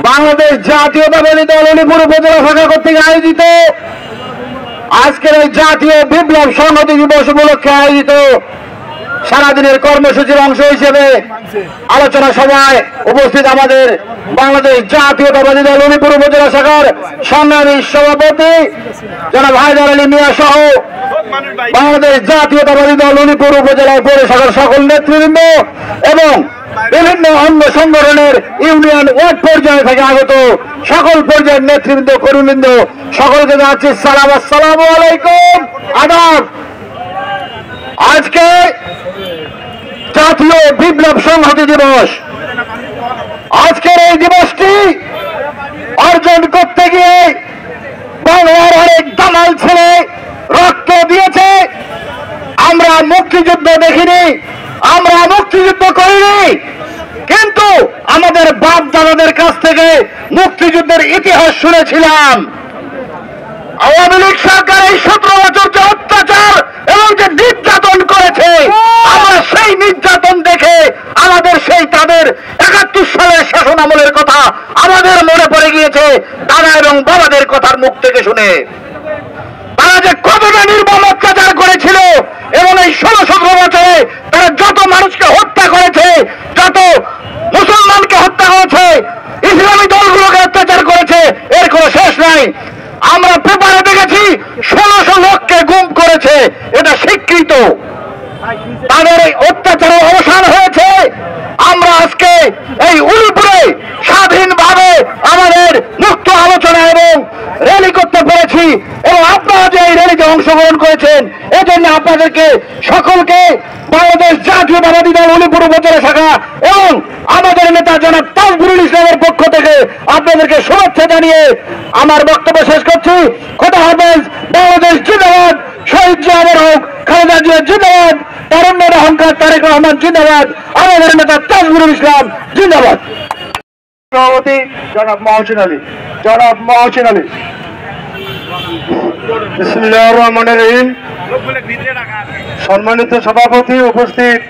বাংলাদেশ জাতীয়তাবাদী দল উলিপুর উপজেলা শাখা কর্তৃক আয়োজিত আজকের এই জাতীয় বিপ্লব সংহতি দিবস উপলক্ষে আয়োজিত সারাদিনের কর্মসূচির অংশ হিসেবে আলোচনা সভায় উপস্থিত আমাদের বাংলাদেশ জাতীয়তাবাদী দল উলিপুর উপজেলা শাখার সংগ্রামী সভাপতি জনাব হায়দার আলী মিয়া সহ বাংলাদেশ জাতীয়তাবাদী দল উলিপুর উপজেলা পৌরসভার সকল নেতৃবৃন্দ এবং বিভিন্ন অঙ্গ সংগঠনের ইউনিয়ন ওয়ার্ড পর্যায়ে থেকে আগত সকল পর্যায়ের নেতৃবৃন্দ কর্মীবৃন্দ সকলকে জানাচ্ছি সালাম, আসসালামু আলাইকুম, আদাব। আজকে জাতীয় বিপ্লব সংহতি দিবস। আজকের এই দিবসটি অর্জন করতে গিয়ে বাংলার অনেক দামাল ছেলে রক্ত দিয়েছে। আমরা মুক্তিযুদ্ধ দেখিনি, আমরা মুক্তিযুদ্ধ করিনি, কিন্তু আমাদের বাপ দাদাদের কাছ থেকে মুক্তিযুদ্ধের ইতিহাস শুনেছিলাম। আওয়ামী লীগ সরকার এই 17 বছর যে অত্যাচার এবং যে নির্যাতন করেছে, আমরা সেই নির্যাতন দেখে আমাদের সেই তাদের 71 সালের শাসন আমলের কথা আমাদের মনে পড়ে গিয়েছে, দাদা এবং বাবাদের কথার মুখ থেকে শুনে। তারা যে কতটা নির্মম অত্যাচার করেছিল এবং এই 16-17 বছরে তারা যত মানুষকে হত্যা করেছে, যত মুসলমানকে হত্যা করেছে, ইসলামী দলগুলোকে অত্যাচার করেছে, এর কোনো শেষ নাই। আমরা পেপারে দেখেছি 1600 লোককে গুম করেছে, এটা স্বীকৃত। তাদের এই অত্যাচারের অবসান হয়েছে। আমরা আজকে এই উলিপুরে স্বাধীনভাবে আমাদের মুক্ত আলোচনা এবং র্যালি করতে পেরেছি এবং আপনারা যে এই র্যালিতে অংশগ্রহণ করেছেন, এজন্য আপনাদেরকে সকলকে বাংলাদেশ জাতীয়তাবাদী দল উলিপুর উপজেলা শাখা এবং আমাদের নেতা জনাব তাজবুরুল ইসলামের পক্ষ থেকে আপনাদেরকে শুভেচ্ছা জানিয়ে আমার বক্তব্য শেষ করছি। খোদা হাফেজ। বাংলাদেশ জিন্দাবাদ। শহীদ জিয়া হোক, খালেদা জিয়া জিন্দাবাদ, তারুণ্যের অহংকার তারেক রহমান জিন্দাবাদ, আমাদের নেতা তাজবুরুল ইসলাম জিন্দাবাদ। সভাপতি জনাব মহসিন আলী। বিসমিল্লাহির রহমানির রহিম। সম্মানিত সভাপতি, উপস্থিত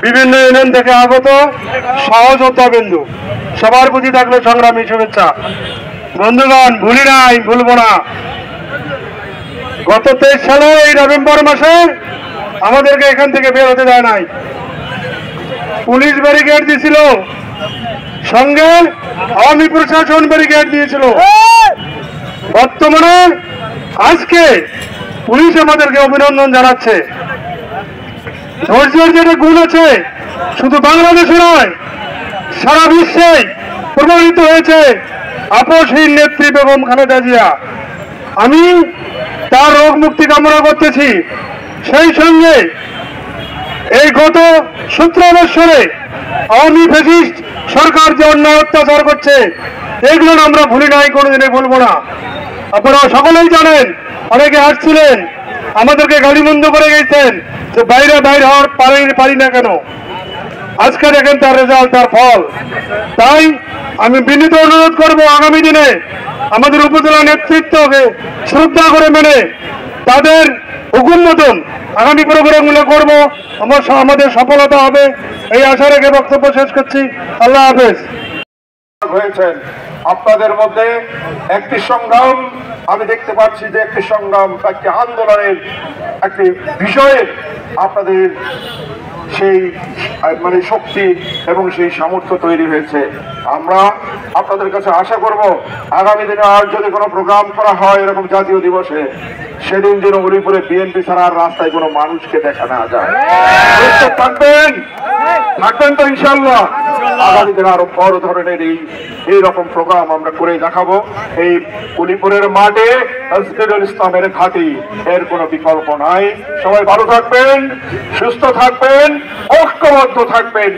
বিভিন্ন ইউনিয়ন থেকে আগত সহযোদ্ধাবিন্দু, সবার প্রতি থাকলে সংগ্রামী শুভেচ্ছা। বন্ধুগণ, ভুলি নাই, ভুলব না। গত 23 সালে এই নভেম্বর মাসে আমাদেরকে এখান থেকে বের হতে দেয় নাই, পুলিশ ব্যারিকেড দিয়েছিল, সঙ্গে আওয়ামী প্রশাসন ব্যারিকেড দিয়েছিল। বর্তমানে আজকে পুলিশ আমাদেরকে অভিনন্দন জানাচ্ছে। ধৈর্যের যেটা গুণ আছে শুধু বাংলাদেশে নয়, সারা বিশ্বে প্রমাণিত হয়েছে আপসহীন নেত্রী বেগম খালেদা জিয়া। আমি তার রোগ মুক্তি কামনা করতেছি। সেই সঙ্গে এই গত 17 বছরে আওয়ামী ফ্যাসিস্ট সরকার যে অন্যায় অত্যাচার করছে, এগুলো আমরা ভুলি নাই, কোনোদিনে ভুলবো না। আপনারা সকলেই জানেন, অনেকে আসছিলেন, আমাদেরকে গাড়িবন্ধ করে গেছেন যে বাইরে হওয়ার পারি না কেন। আজকে দেখেন তার রেজাল্ট, তার ফল। তাই আমি বিনীত অনুরোধ করব, আগামী দিনে আমাদের উপজেলা নেতৃত্বকে শ্রদ্ধা করে মেনে তাদের হুকুম মতন আগামী প্রোগ্রামগুলো করবো, আমাদের সফলতা হবে, এই আশা রেখে বক্তব্য শেষ করছি। আল্লাহ হাফেজ। হয়েছেন আপনাদের মধ্যে একটি সংগ্রাম আমি দেখতে পাচ্ছি, যে একটি সংগ্রাম, একটি আন্দোলনের একটি বিষয়ে আপনাদের সেই শক্তি এবং সেই সামর্থ্য তৈরি হয়েছে। আমরা আপনাদের কাছে আশা করব, আগামী দিনে আর যদি কোনো প্রোগ্রাম করা হয় এরকম জাতীয় দিবসে, সেদিন যেন উলিপুরে বিএনপি ছাড়া আর রাস্তায় কোনো মানুষকে দেখা না যায়। থাকবেন তো ইনশাল্লাহ। আগামী দিনে আরো বড় ধরনের এইরকম প্রোগ্রাম আমরা করে দেখাবো। এই উলিপুরের মাঠে তাজবুরুল ইসলামের ঘাঁটি, এর কোনো বিকল্প নাই। সবাই ভালো থাকবেন, সুস্থ থাকবেন, ঐক্যবদ্ধ থাকবেন,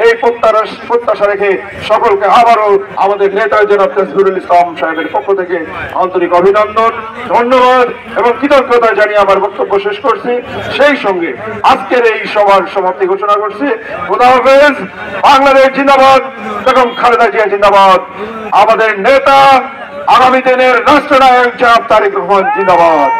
এই প্রত্যাশা রেখে সকলকে আবারও আমাদের নেতা জনাব তাজবুরুল ইসলাম সাহেবের পক্ষ থেকে আন্তরিক অভিনন্দন, ধন্যবাদ এবং কৃতজ্ঞতা জানিয়ে আমার বক্তব্য শেষ করছি। সেই সঙ্গে আজকের এই সভার সমাপ্তি ঘোষণা করছি। খোদা হাফেজ। বাংলাদেশ জিন্দাবাদ, বেগম খালেদা জিয়া জিন্দাবাদ, আমাদের নেতা আগামী দিনের রাষ্ট্রনায়ক জনাব তারেক রহমান জিন্দাবাদ।